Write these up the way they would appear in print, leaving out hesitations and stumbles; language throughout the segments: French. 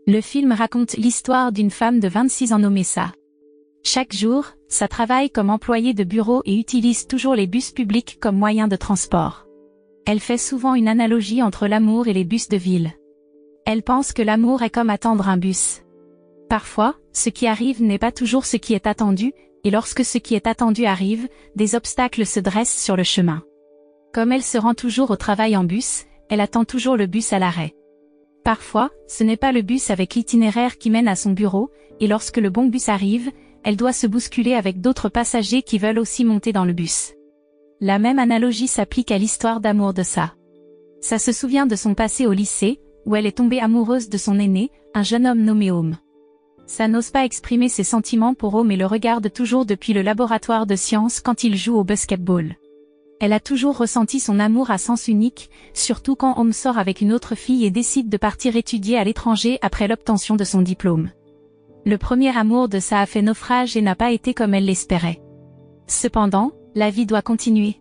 Le film raconte l'histoire d'une femme de 26 ans nommée Sa. Chaque jour, Sa travaille comme employée de bureau et utilise toujours les bus publics comme moyen de transport. Elle fait souvent une analogie entre l'amour et les bus de ville. Elle pense que l'amour est comme attendre un bus. Parfois, ce qui arrive n'est pas toujours ce qui est attendu, et lorsque ce qui est attendu arrive, des obstacles se dressent sur le chemin. Comme elle se rend toujours au travail en bus, elle attend toujours le bus à l'arrêt. Parfois, ce n'est pas le bus avec l'itinéraire qui mène à son bureau, et lorsque le bon bus arrive, elle doit se bousculer avec d'autres passagers qui veulent aussi monter dans le bus. La même analogie s'applique à l'histoire d'amour de Sa. Sa se souvient de son passé au lycée, où elle est tombée amoureuse de son aîné, un jeune homme nommé Home. Sa n'ose pas exprimer ses sentiments pour Home et le regarde toujours depuis le laboratoire de sciences quand il joue au basketball. Elle a toujours ressenti son amour à sens unique, surtout quand Home sort avec une autre fille et décide de partir étudier à l'étranger après l'obtention de son diplôme. Le premier amour de Sa a fait naufrage et n'a pas été comme elle l'espérait. Cependant, la vie doit continuer.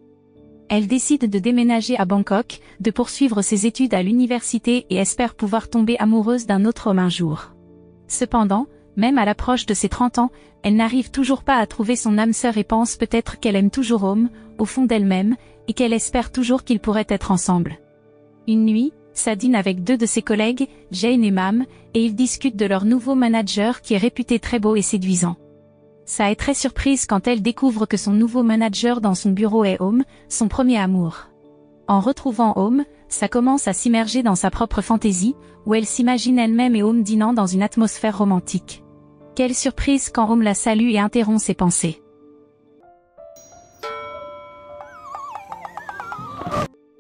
Elle décide de déménager à Bangkok, de poursuivre ses études à l'université et espère pouvoir tomber amoureuse d'un autre homme un jour. Cependant, même à l'approche de ses 30 ans, elle n'arrive toujours pas à trouver son âme sœur et pense peut-être qu'elle aime toujours Home, au fond d'elle-même, et qu'elle espère toujours qu'ils pourraient être ensemble. Une nuit, Sa dîne avec deux de ses collègues, Jane et Mam, et ils discutent de leur nouveau manager qui est réputé très beau et séduisant. Sa est très surprise quand elle découvre que son nouveau manager dans son bureau est Home, son premier amour. En retrouvant Home, Sa commence à s'immerger dans sa propre fantaisie, où elle s'imagine elle-même et Home dînant dans une atmosphère romantique. Quelle surprise quand Home la salue et interrompt ses pensées.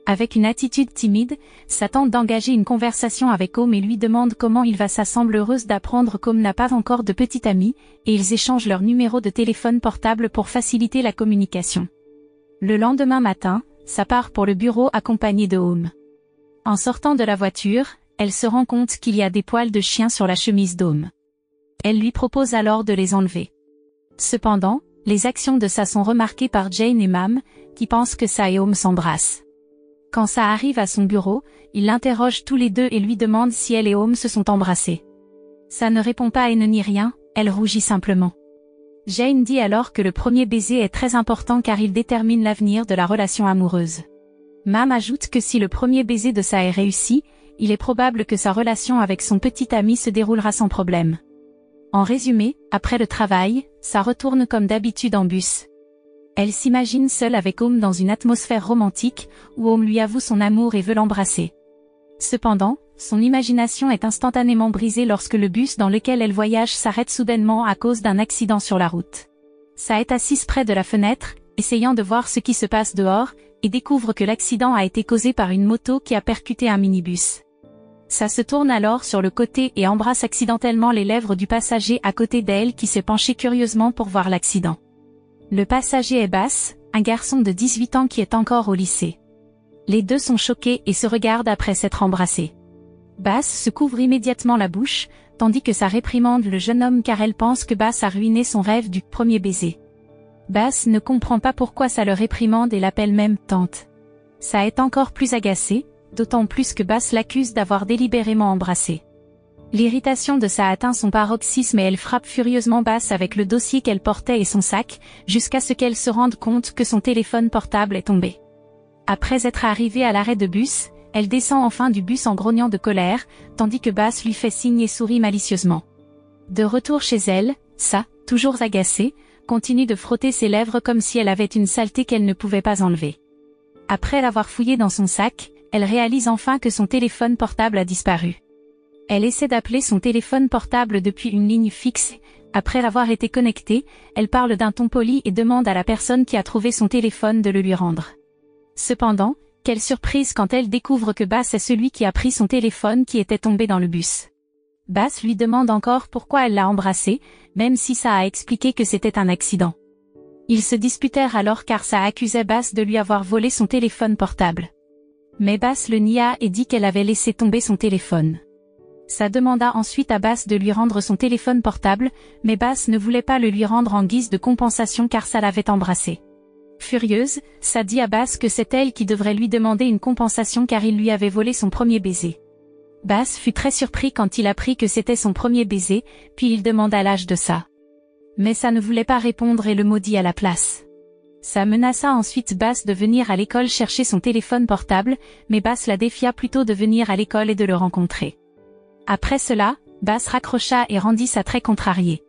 Avec une attitude timide, Sa tente d'engager une conversation avec Home et lui demande comment il va. Sa semble heureuse d'apprendre qu'Home n'a pas encore de petit ami, et ils échangent leur numéro de téléphone portable pour faciliter la communication. Le lendemain matin, Sa part pour le bureau accompagnée de Home. En sortant de la voiture, elle se rend compte qu'il y a des poils de chien sur la chemise d'Home. Elle lui propose alors de les enlever. Cependant, les actions de Sa sont remarquées par Jane et Mam, qui pensent que Sa et Home s'embrassent. Quand Sa arrive à son bureau, il l'interroge tous les deux et lui demande si elle et Home se sont embrassés. Sa ne répond pas et ne nie rien, elle rougit simplement. Jane dit alors que le premier baiser est très important car il détermine l'avenir de la relation amoureuse. Mam ajoute que si le premier baiser de Sa est réussi, il est probable que sa relation avec son petit ami se déroulera sans problème. En résumé, après le travail, Sa retourne comme d'habitude en bus. Elle s'imagine seule avec Home dans une atmosphère romantique, où Home lui avoue son amour et veut l'embrasser. Cependant, son imagination est instantanément brisée lorsque le bus dans lequel elle voyage s'arrête soudainement à cause d'un accident sur la route. Sa est assise près de la fenêtre, essayant de voir ce qui se passe dehors, et découvre que l'accident a été causé par une moto qui a percuté un minibus. Sa se tourne alors sur le côté et embrasse accidentellement les lèvres du passager à côté d'elle qui s'est penché curieusement pour voir l'accident. Le passager est Bass, un garçon de 18 ans qui est encore au lycée. Les deux sont choqués et se regardent après s'être embrassés. Bass se couvre immédiatement la bouche, tandis que Sa réprimande le jeune homme car elle pense que Bass a ruiné son rêve du premier baiser. Bass ne comprend pas pourquoi Sa le réprimande et l'appelle même « tante ». Sa est encore plus agacée, d'autant plus que Bass l'accuse d'avoir délibérément embrassé. L'irritation de Sa atteint son paroxysme et elle frappe furieusement Bass avec le dossier qu'elle portait et son sac, jusqu'à ce qu'elle se rende compte que son téléphone portable est tombé. Après être arrivée à l'arrêt de bus, elle descend enfin du bus en grognant de colère, tandis que Bass lui fait signe et sourit malicieusement. De retour chez elle, Sa, toujours agacée, continue de frotter ses lèvres comme si elle avait une saleté qu'elle ne pouvait pas enlever. Après l'avoir fouillé dans son sac, elle réalise enfin que son téléphone portable a disparu. Elle essaie d'appeler son téléphone portable depuis une ligne fixe. Après avoir été connectée, elle parle d'un ton poli et demande à la personne qui a trouvé son téléphone de le lui rendre. Cependant, quelle surprise quand elle découvre que Bass est celui qui a pris son téléphone qui était tombé dans le bus. Bass lui demande encore pourquoi elle l'a embrassé, même si Sa a expliqué que c'était un accident. Ils se disputèrent alors car Sa accusait Bass de lui avoir volé son téléphone portable. Mais Bass le nia et dit qu'elle avait laissé tomber son téléphone. Sa demanda ensuite à Bass de lui rendre son téléphone portable, mais Bass ne voulait pas le lui rendre en guise de compensation car Sa l'avait embrassé. Furieuse, Sa dit à Bass que c'est elle qui devrait lui demander une compensation car il lui avait volé son premier baiser. Bass fut très surpris quand il apprit que c'était son premier baiser, puis il demanda l'âge de ça. Mais ça ne voulait pas répondre et le maudit à la place. Ça menaça ensuite Bass de venir à l'école chercher son téléphone portable, mais Bass la défia plutôt de venir à l'école et de le rencontrer. Après cela, Bass raccrocha et rendit ça très contrarié.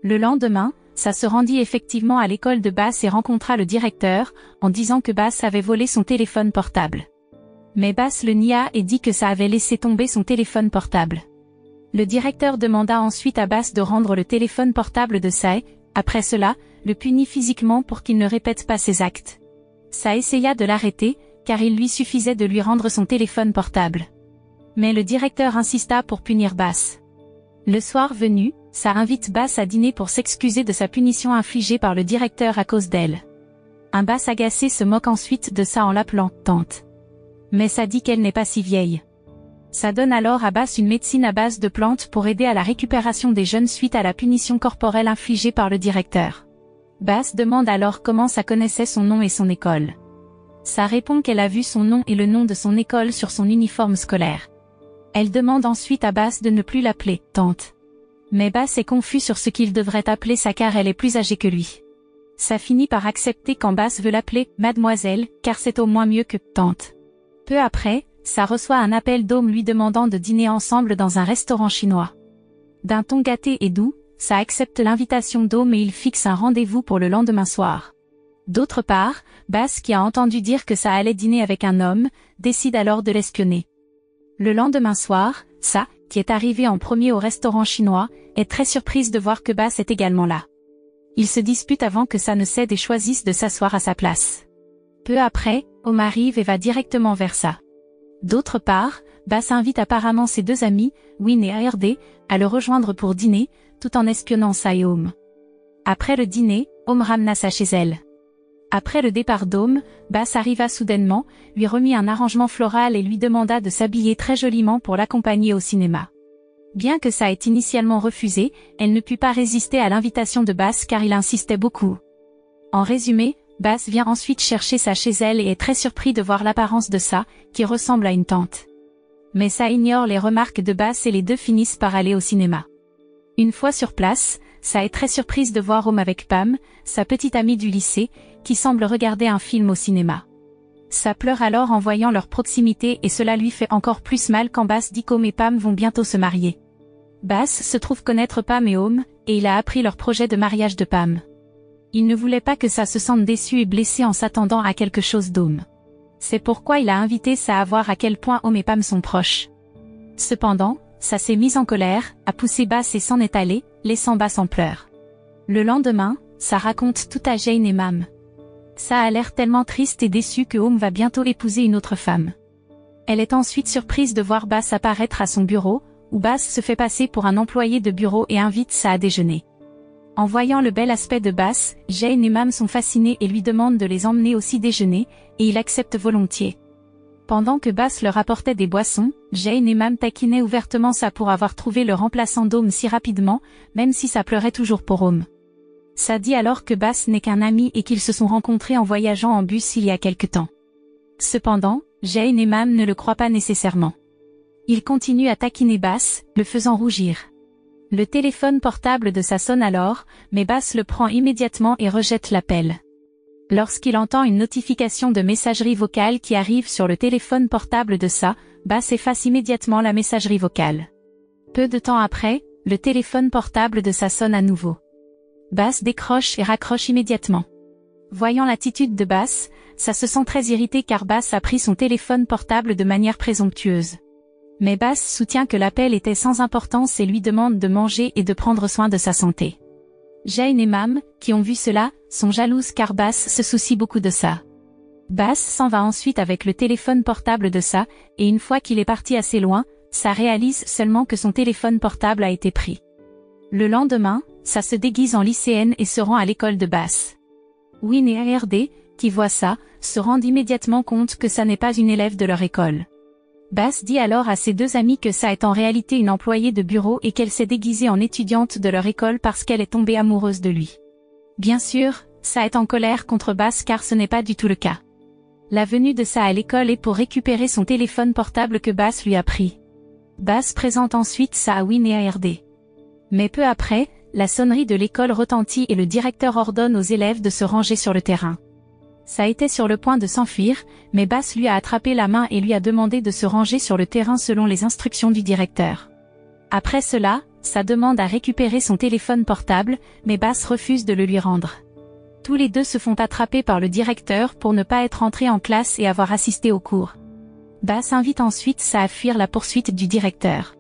Le lendemain, ça se rendit effectivement à l'école de Bass et rencontra le directeur, en disant que Bass avait volé son téléphone portable. Mais Bass le nia et dit que ça avait laissé tomber son téléphone portable. Le directeur demanda ensuite à Bass de rendre le téléphone portable de Sae. Après cela, le punit physiquement pour qu'il ne répète pas ses actes. Ça essaya de l'arrêter, car il lui suffisait de lui rendre son téléphone portable. Mais le directeur insista pour punir Bass. Le soir venu, ça invite Bass à dîner pour s'excuser de sa punition infligée par le directeur à cause d'elle. Un Bass agacé se moque ensuite de ça en l'appelant « tante ». Mais ça dit qu'elle n'est pas si vieille. Ça donne alors à Bass une médecine à base de plantes pour aider à la récupération des jeunes suite à la punition corporelle infligée par le directeur. Bass demande alors comment ça connaissait son nom et son école. Ça répond qu'elle a vu son nom et le nom de son école sur son uniforme scolaire. Elle demande ensuite à Bass de ne plus l'appeler « tante ». Mais Bass est confus sur ce qu'il devrait appeler ça car elle est plus âgée que lui. Ça finit par accepter quand Bass veut l'appeler « mademoiselle » car c'est au moins mieux que « tante ». Peu après, ça reçoit un appel d'Home lui demandant de dîner ensemble dans un restaurant chinois. D'un ton gâté et doux, ça accepte l'invitation d'Home et il fixe un rendez-vous pour le lendemain soir. D'autre part, Bass qui a entendu dire que ça allait dîner avec un homme, décide alors de l'espionner. Le lendemain soir, ça, qui est arrivée en premier au restaurant chinois, est très surprise de voir que Bass est également là. Ils se disputent avant que ça ne cède et choisissent de s'asseoir à sa place. Peu après, Home arrive et va directement vers ça. D'autre part, Bass invite apparemment ses deux amis, Win et ARD, à le rejoindre pour dîner, tout en espionnant ça et Home. Après le dîner, Home ramena ça chez elle. Après le départ d'Home, Bass arriva soudainement, lui remit un arrangement floral et lui demanda de s'habiller très joliment pour l'accompagner au cinéma. Bien que ça ait initialement refusé, elle ne put pas résister à l'invitation de Bass car il insistait beaucoup. En résumé, Bass vient ensuite chercher ça chez elle et est très surpris de voir l'apparence de ça, qui ressemble à une tante. Mais ça ignore les remarques de Bass et les deux finissent par aller au cinéma. Une fois sur place, ça est très surprise de voir Home avec Pam, sa petite amie du lycée, qui semble regarder un film au cinéma. Ça pleure alors en voyant leur proximité et cela lui fait encore plus mal quand Bass dit qu'Home et Pam vont bientôt se marier. Bass se trouve connaître Pam et Home, et il a appris leur projet de mariage de Pam. Il ne voulait pas que ça se sente déçu et blessé en s'attendant à quelque chose d'Home. C'est pourquoi il a invité ça à voir à quel point Home et Pam sont proches. Cependant, ça s'est mis en colère, a poussé Bass et s'en est allé, laissant Bass en pleurs. Le lendemain, ça raconte tout à Jane et Mam. Ça a l'air tellement triste et déçu que Home va bientôt épouser une autre femme. Elle est ensuite surprise de voir Bass apparaître à son bureau, où Bass se fait passer pour un employé de bureau et invite ça à déjeuner. En voyant le bel aspect de Bass, Jane et Mam sont fascinés et lui demandent de les emmener aussi déjeuner, et il accepte volontiers. Pendant que Bass leur apportait des boissons, Jane et Mam taquinaient ouvertement ça pour avoir trouvé le remplaçant d'Home si rapidement, même si ça pleurait toujours pour Home. Ça dit alors que Bass n'est qu'un ami et qu'ils se sont rencontrés en voyageant en bus il y a quelque temps. Cependant, Jane et Mam ne le croient pas nécessairement. Ils continuent à taquiner Bass, le faisant rougir. Le téléphone portable de ça sonne alors, mais Bass le prend immédiatement et rejette l'appel. Lorsqu'il entend une notification de messagerie vocale qui arrive sur le téléphone portable de ça, Bass efface immédiatement la messagerie vocale. Peu de temps après, le téléphone portable de ça sonne à nouveau. Bass décroche et raccroche immédiatement. Voyant l'attitude de Bass, ça se sent très irrité car Bass a pris son téléphone portable de manière présomptueuse. Mais Bass soutient que l'appel était sans importance et lui demande de manger et de prendre soin de sa santé. Jane et Mam, qui ont vu cela, sont jalouses car Bass se soucie beaucoup de ça. Bass s'en va ensuite avec le téléphone portable de ça, et une fois qu'il est parti assez loin, ça réalise seulement que son téléphone portable a été pris. Le lendemain, ça se déguise en lycéenne et se rend à l'école de Bass. Win et ARD, qui voient ça, se rendent immédiatement compte que ça n'est pas une élève de leur école. Bass dit alors à ses deux amis que ça est en réalité une employée de bureau et qu'elle s'est déguisée en étudiante de leur école parce qu'elle est tombée amoureuse de lui. Bien sûr, ça est en colère contre Bass car ce n'est pas du tout le cas. La venue de ça à l'école est pour récupérer son téléphone portable que Bass lui a pris. Bass présente ensuite ça à Win et à RD. Mais peu après, la sonnerie de l'école retentit et le directeur ordonne aux élèves de se ranger sur le terrain. Ça était sur le point de s'enfuir, mais Bass lui a attrapé la main et lui a demandé de se ranger sur le terrain selon les instructions du directeur. Après cela, ça demande à récupérer son téléphone portable, mais Bass refuse de le lui rendre. Tous les deux se font attraper par le directeur pour ne pas être entrés en classe et avoir assisté au cours. Bass invite ensuite ça à fuir la poursuite du directeur.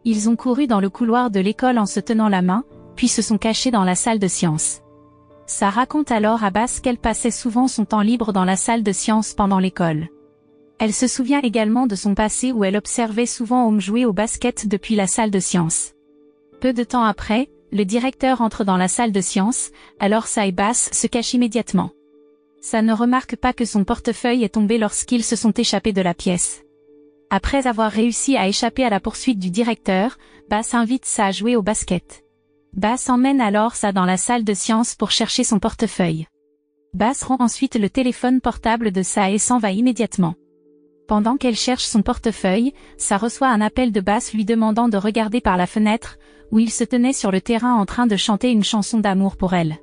Ils ont couru dans le couloir de l'école en se tenant la main, puis se sont cachés dans la salle de sciences. Ça raconte alors à Bass qu'elle passait souvent son temps libre dans la salle de sciences pendant l'école. Elle se souvient également de son passé où elle observait souvent Home jouer au basket depuis la salle de sciences. Peu de temps après, le directeur entre dans la salle de sciences, alors ça et Bass se cachent immédiatement. Ça ne remarque pas que son portefeuille est tombé lorsqu'ils se sont échappés de la pièce. Après avoir réussi à échapper à la poursuite du directeur, Bass invite ça à jouer au basket. Bass emmène alors ça dans la salle de sciences pour chercher son portefeuille. Bass rend ensuite le téléphone portable de ça et s'en va immédiatement. Pendant qu'elle cherche son portefeuille, ça reçoit un appel de Bass lui demandant de regarder par la fenêtre, où il se tenait sur le terrain en train de chanter une chanson d'amour pour elle.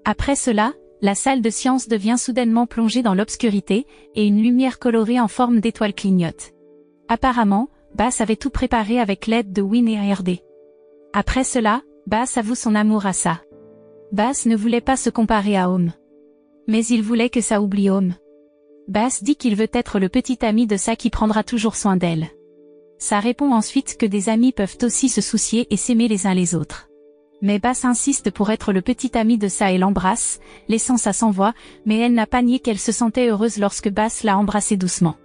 Après cela, la salle de sciences devient soudainement plongée dans l'obscurité, et une lumière colorée en forme d'étoile clignote. Apparemment, Bass avait tout préparé avec l'aide de Win et ARD. Après cela, Bass avoue son amour à ça. Bass ne voulait pas se comparer à Home. Mais il voulait que ça oublie Home. Bass dit qu'il veut être le petit ami de ça qui prendra toujours soin d'elle. Ça répond ensuite que des amis peuvent aussi se soucier et s'aimer les uns les autres. Mais Bass insiste pour être le petit ami de ça et l'embrasse, laissant ça sans voix, mais elle n'a pas nié qu'elle se sentait heureuse lorsque Bass l'a embrassée doucement.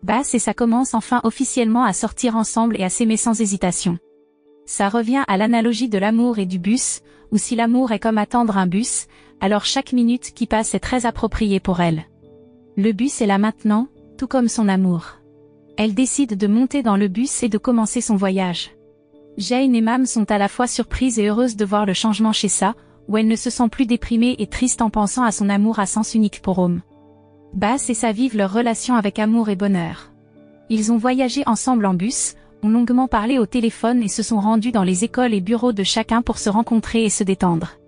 Bass et ça commencent enfin officiellement à sortir ensemble et à s'aimer sans hésitation. Ça revient à l'analogie de l'amour et du bus, où si l'amour est comme attendre un bus, alors chaque minute qui passe est très appropriée pour elle. Le bus est là maintenant, tout comme son amour. Elle décide de monter dans le bus et de commencer son voyage. Jane et Mam sont à la fois surprises et heureuses de voir le changement chez ça, où elle ne se sent plus déprimée et triste en pensant à son amour à sens unique pour Home. Bass et ça vivent leur relation avec amour et bonheur. Ils ont voyagé ensemble en bus, ont longuement parlé au téléphone et se sont rendus dans les écoles et bureaux de chacun pour se rencontrer et se détendre.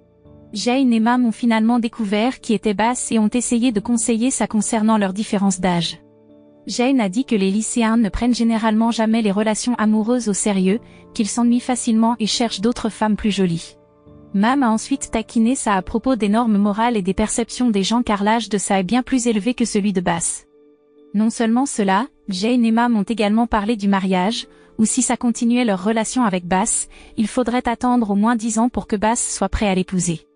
Jane et Mam ont finalement découvert qui était Bass et ont essayé de conseiller ça concernant leur différence d'âge. Jane a dit que les lycéens ne prennent généralement jamais les relations amoureuses au sérieux, qu'ils s'ennuient facilement et cherchent d'autres femmes plus jolies. Mam a ensuite taquiné ça à propos des normes morales et des perceptions des gens car l'âge de ça est bien plus élevé que celui de Bass. Non seulement cela, Jane et Mam ont également parlé du mariage, ou si ça continuait leur relation avec Bass, il faudrait attendre au moins 10 ans pour que Bass soit prêt à l'épouser.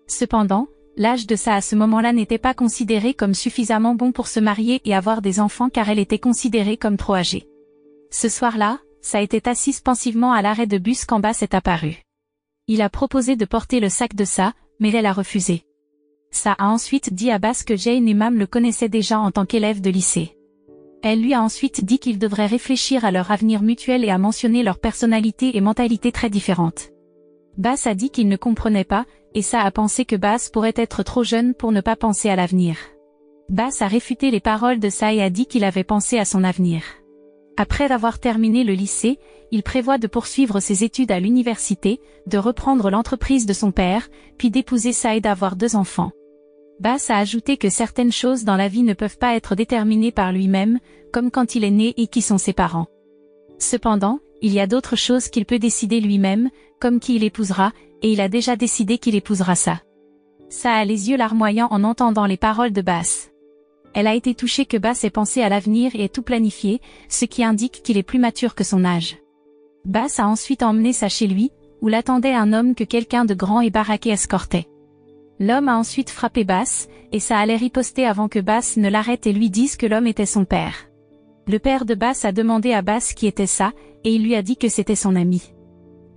Cependant, l'âge de ça à ce moment-là n'était pas considéré comme suffisamment bon pour se marier et avoir des enfants car elle était considérée comme trop âgée. Ce soir-là, ça était assise pensivement à l'arrêt de bus quand Bass est apparu. Il a proposé de porter le sac de ça, mais elle a refusé. Ça a ensuite dit à Bass que Jane et Mam le connaissaient déjà en tant qu'élève de lycée. Elle lui a ensuite dit qu'ils devraient réfléchir à leur avenir mutuel et à mentionner leurs personnalités et mentalités très différentes. Bass a dit qu'il ne comprenait pas, et ça a pensé que Bass pourrait être trop jeune pour ne pas penser à l'avenir. Bass a réfuté les paroles de ça et a dit qu'il avait pensé à son avenir. Après avoir terminé le lycée, il prévoit de poursuivre ses études à l'université, de reprendre l'entreprise de son père, puis d'épouser ça et d'avoir 2 enfants. Bass a ajouté que certaines choses dans la vie ne peuvent pas être déterminées par lui-même, comme quand il est né et qui sont ses parents. Cependant, il y a d'autres choses qu'il peut décider lui-même, comme qui il épousera, et il a déjà décidé qu'il épousera ça. Ça a les yeux larmoyants en entendant les paroles de Bass. Elle a été touchée que Bass ait pensé à l'avenir et ait tout planifié, ce qui indique qu'il est plus mature que son âge. Bass a ensuite emmené ça chez lui, où l'attendait un homme que quelqu'un de grand et baraqué escortait. L'homme a ensuite frappé Bass, et ça allait riposter avant que Bass ne l'arrête et lui dise que l'homme était son père. Le père de Bass a demandé à Bass qui était ça, et il lui a dit que c'était son ami.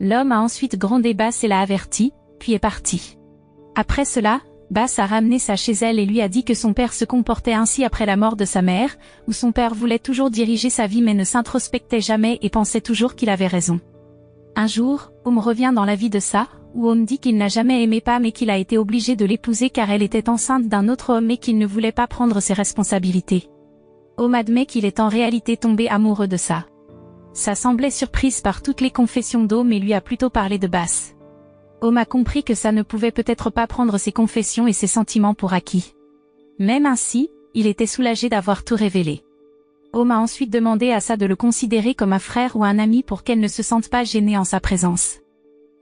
L'homme a ensuite grondé Bass et l'a averti, puis est parti. Après cela, Bass a ramené ça chez elle et lui a dit que son père se comportait ainsi après la mort de sa mère, où son père voulait toujours diriger sa vie mais ne s'introspectait jamais et pensait toujours qu'il avait raison. Un jour, Home revient dans la vie de ça, où Home dit qu'il n'a jamais aimé Pam et qu'il a été obligé de l'épouser car elle était enceinte d'un autre homme et qu'il ne voulait pas prendre ses responsabilités. Home admet qu'il est en réalité tombé amoureux de ça. Ça semblait surprise par toutes les confessions d'Om et lui a plutôt parlé de Bass. Om a compris que ça ne pouvait peut-être pas prendre ses confessions et ses sentiments pour acquis. Même ainsi, il était soulagé d'avoir tout révélé. Om a ensuite demandé à Sa de le considérer comme un frère ou un ami pour qu'elle ne se sente pas gênée en sa présence.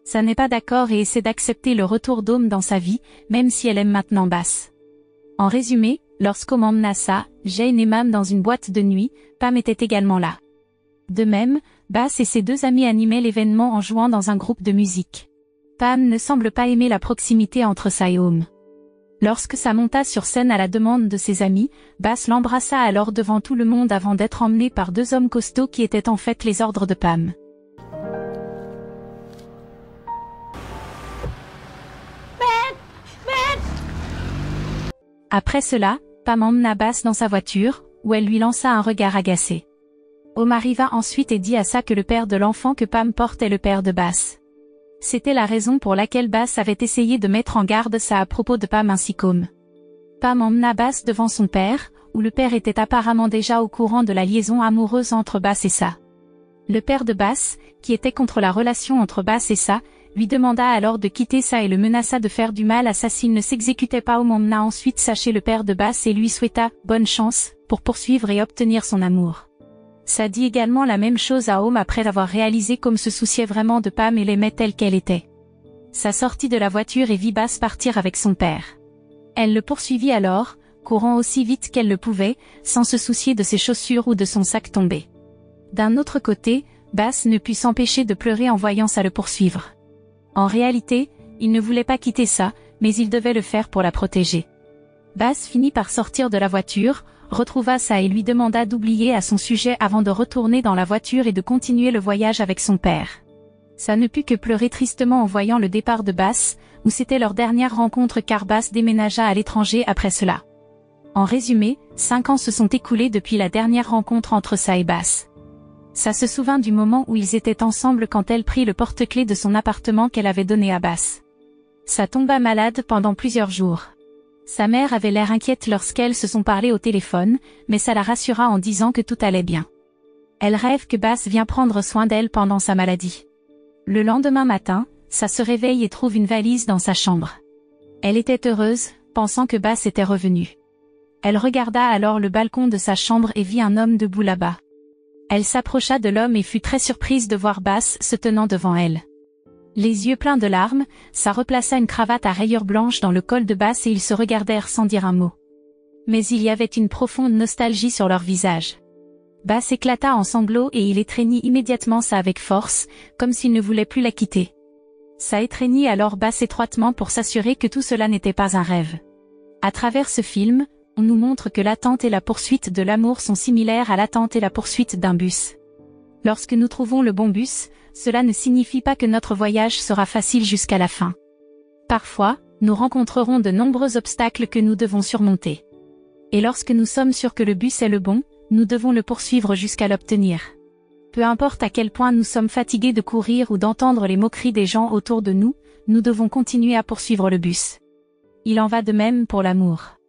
Sa n'est pas d'accord et essaie d'accepter le retour d'Om dans sa vie, même si elle aime maintenant Bass. En résumé, lorsqu'Om emmena Sa, Jane et Mam dans une boîte de nuit, Pam était également là. De même, Bass et ses deux amis animaient l'événement en jouant dans un groupe de musique. Pam ne semble pas aimer la proximité entre Sa et Om. Lorsque Sa monta sur scène à la demande de ses amis, Bass l'embrassa alors devant tout le monde avant d'être emmené par deux hommes costauds qui étaient en fait les ordres de Pam. Après cela, Pam emmena Bass dans sa voiture, où elle lui lança un regard agacé. Om arriva ensuite et dit à Sa que le père de l'enfant que Pam porte est le père de Bass. C'était la raison pour laquelle Bass avait essayé de mettre en garde Sa à propos de Pam ainsi qu'Om. Pam emmena Bass devant son père, où le père était apparemment déjà au courant de la liaison amoureuse entre Bass et Sa. Le père de Bass, qui était contre la relation entre Bass et Sa, lui demanda alors de quitter Sa et le menaça de faire du mal à Sa s'il ne s'exécutait pas. Om emmena ensuite Sa chez le père de Bass et lui souhaita « bonne chance » pour poursuivre et obtenir son amour. Sa dit également la même chose à Om après avoir réalisé qu'Om se souciait vraiment de Pam et l'aimait telle qu'elle était. Sa sortit de la voiture et vit Bass partir avec son père. Elle le poursuivit alors, courant aussi vite qu'elle le pouvait, sans se soucier de ses chaussures ou de son sac tombé. D'un autre côté, Bass ne put s'empêcher de pleurer en voyant Sa le poursuivre. En réalité, il ne voulait pas quitter Sa, mais il devait le faire pour la protéger. Bass finit par sortir de la voiture, retrouva Sa et lui demanda d'oublier à son sujet avant de retourner dans la voiture et de continuer le voyage avec son père. Sa ne put que pleurer tristement en voyant le départ de Bass, où c'était leur dernière rencontre car Bass déménagea à l'étranger après cela. En résumé, 5 ans se sont écoulés depuis la dernière rencontre entre Sa et Bass. Sa se souvint du moment où ils étaient ensemble quand elle prit le porte-clés de son appartement qu'elle avait donné à Bass. Sa tomba malade pendant plusieurs jours. Sa mère avait l'air inquiète lorsqu'elles se sont parlé au téléphone, mais ça la rassura en disant que tout allait bien. Elle rêve que Bass vient prendre soin d'elle pendant sa maladie. Le lendemain matin, Sa se réveille et trouve une valise dans sa chambre. Elle était heureuse, pensant que Bass était revenu. Elle regarda alors le balcon de sa chambre et vit un homme debout là-bas. Elle s'approcha de l'homme et fut très surprise de voir Bass se tenant devant elle. Les yeux pleins de larmes, Sa replaça une cravate à rayures blanches dans le col de Bass et ils se regardèrent sans dire un mot. Mais il y avait une profonde nostalgie sur leur visage. Bass éclata en sanglots et il étreignit immédiatement Sa avec force, comme s'il ne voulait plus la quitter. Sa étreignit alors Bass étroitement pour s'assurer que tout cela n'était pas un rêve. À travers ce film, on nous montre que l'attente et la poursuite de l'amour sont similaires à l'attente et la poursuite d'un bus. Lorsque nous trouvons le bon bus, cela ne signifie pas que notre voyage sera facile jusqu'à la fin. Parfois, nous rencontrerons de nombreux obstacles que nous devons surmonter. Et lorsque nous sommes sûrs que le bus est le bon, nous devons le poursuivre jusqu'à l'obtenir. Peu importe à quel point nous sommes fatigués de courir ou d'entendre les moqueries des gens autour de nous, nous devons continuer à poursuivre le bus. Il en va de même pour l'amour.